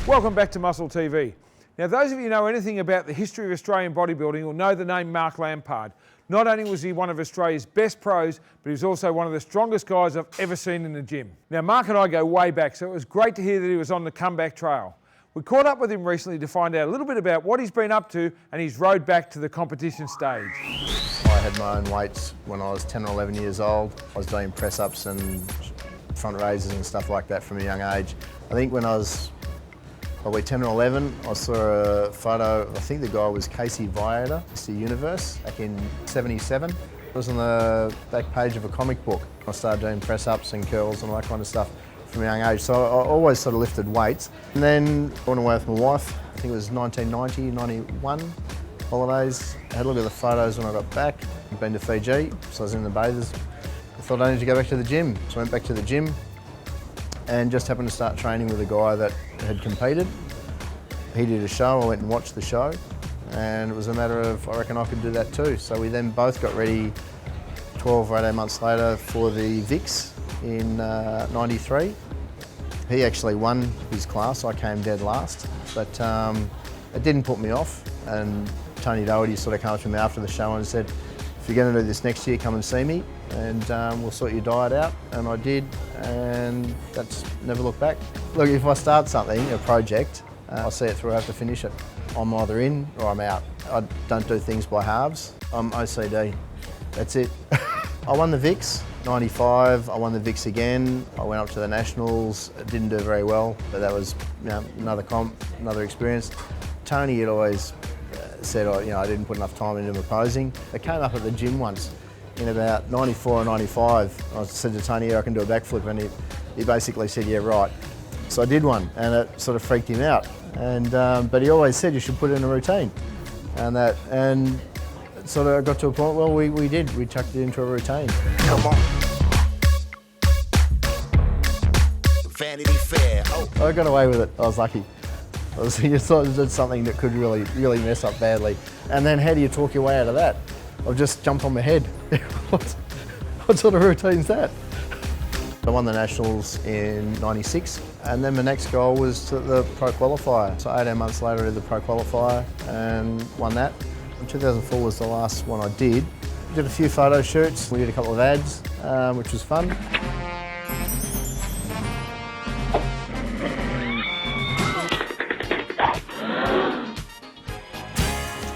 Welcome back to MuscleTV. Now, those of you who know anything about the history of Australian bodybuilding will know the name Mark Lampard. Not only was he one of Australia's best pros, but he was also one of the strongest guys I've ever seen in the gym. Now, Mark and I go way back, so it was great to hear that he was on the comeback trail. We caught up with him recently to find out a little bit about what he's been up to and his road back to the competition stage. I had my own weights when I was 10 or 11 years old. I was doing press-ups and front raises and stuff like that from a young age. I think when I was probably 10 or 11, I saw a photo, I think the guy was Casey Viator, Mr. Universe, back in '77. It was on the back page of a comic book. I started doing press-ups and curls and all that kind of stuff from a young age, so I always sort of lifted weights. And then I went away with my wife, I think it was 1990, 91, holidays. I had a look at the photos when I got back. I'd been to Fiji, so I was in the bathers. I thought I needed to go back to the gym, so I went back to the gym and just happened to start training with a guy that had competed. He did a show, I went and watched the show, and it was a matter of, I reckon I could do that too. So we then both got ready 12 or 18 months later for the VIX in '93. He actually won his class, I came dead last, but it didn't put me off. And Tony Doherty sort of came up to me after the show and said, if you're going to do this next year, come and see me and we'll sort your diet out. And I did, and that's never looked back. Look, if I start something, a project, I'll see it through, I have to finish it. I'm either in or I'm out. I don't do things by halves. I'm OCD, that's it. I won the VIX, '95, I won the VIX again. I went up to the Nationals, didn't do very well, but that was another comp, another experience. Tony had always said I didn't put enough time into my posing. I came up at the gym once in about '94 or '95. I said to Tony, yeah, I can do a backflip, and he basically said, yeah, right. So I did one, and it sort of freaked him out. And but he always said you should put it in a routine, and it sort of got to a point. Well, we did. We chucked it into a routine. Come on. Vanity Fair. Oh. I got away with it. I was lucky. You sort of did something that could really mess up badly. And then how do you talk your way out of that? I've just jumped on my head. What sort of routine's that? I won the Nationals in '96, and then my next goal was to the Pro Qualifier. So 18 months later I did the Pro Qualifier and won that. In 2004 was the last one I did. Did a few photo shoots, we did a couple of ads, which was fun.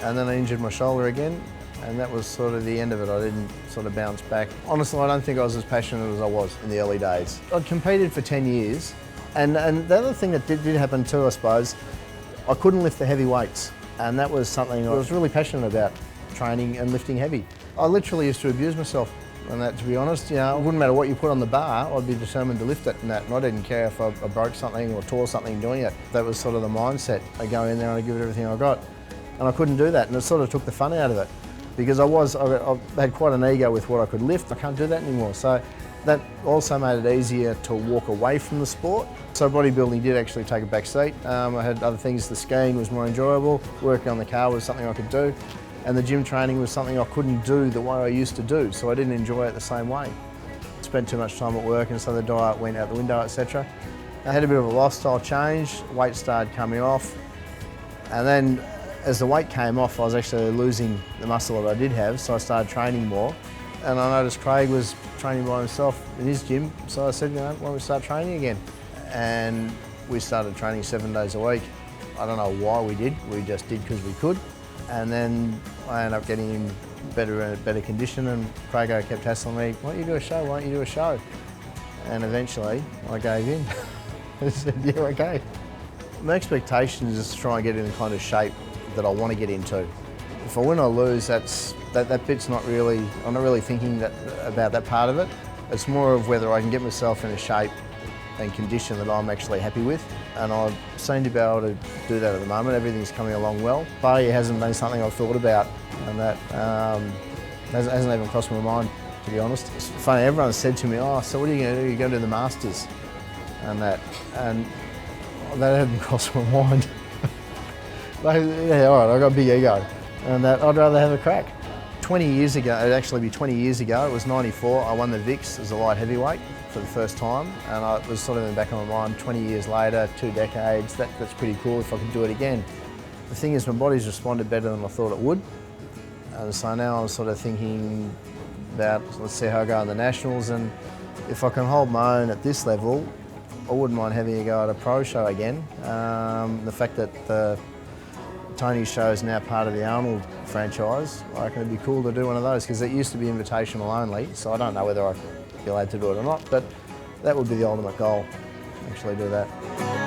And then I injured my shoulder again, and that was sort of the end of it. I didn't sort of bounce back. Honestly, I don't think I was as passionate as I was in the early days. I'd competed for 10 years, and the other thing that did happen too, I suppose, I couldn't lift the heavy weights, and that was something I was really passionate about, training and lifting heavy. I literally used to abuse myself on that, to be honest. It wouldn't matter what you put on the bar, I'd be determined to lift it and that, and I didn't care if I broke something or tore something doing it. That was sort of the mindset. I go in there and I give it everything I got. And I couldn't do that, and it sort of took the fun out of it because I had quite an ego with what I could lift. I can't do that anymore. So that also made it easier to walk away from the sport. So bodybuilding did actually take a back seat. I had other things. The skiing was more enjoyable. Working on the car was something I could do. And the gym training was something I couldn't do the way I used to do. So I didn't enjoy it the same way. Spent too much time at work, and so the diet went out the window, etc. I had a bit of a lifestyle change. Weight started coming off. And then as the weight came off, I was actually losing the muscle that I did have, so I started training more. And I noticed Craig was training by himself in his gym, so I said, why don't we start training again? And we started training 7 days a week. I don't know why we did, we just did because we could. And then I ended up getting in better condition, and Craig kept hassling me, why don't you do a show, why don't you do a show? And eventually I gave in. I said, yeah, okay. My expectation is to try and get in the kind of shape that I want to get into. If I win or lose, that bit's not really, I'm not really thinking about that part of it. It's more of whether I can get myself in a shape and condition that I'm actually happy with. And I seem to be able to do that at the moment. Everything's coming along well. Failure hasn't been something I've thought about, and that hasn't even crossed my mind, to be honest. It's funny, everyone said to me, oh, so what are you going to do? You're going to do the Masters and that hadn't crossed my mind. Yeah, all right, I've got a big ego, and that I'd rather have a crack. 20 years ago, it'd actually be 20 years ago, it was '94, I won the VIX as a light heavyweight for the first time, and it was sort of in the back of my mind, 20 years later, 2 decades, that's pretty cool if I could do it again. The thing is, my body's responded better than I thought it would, and so now I'm sort of thinking about, let's see how I go in the Nationals, and if I can hold my own at this level, I wouldn't mind having a go at a pro show again. The fact that Tony's show is now part of the Arnold franchise, I reckon it'd be cool to do one of those, because it used to be invitational only, so I don't know whether I'd be allowed to do it or not, but that would be the ultimate goal, actually do that.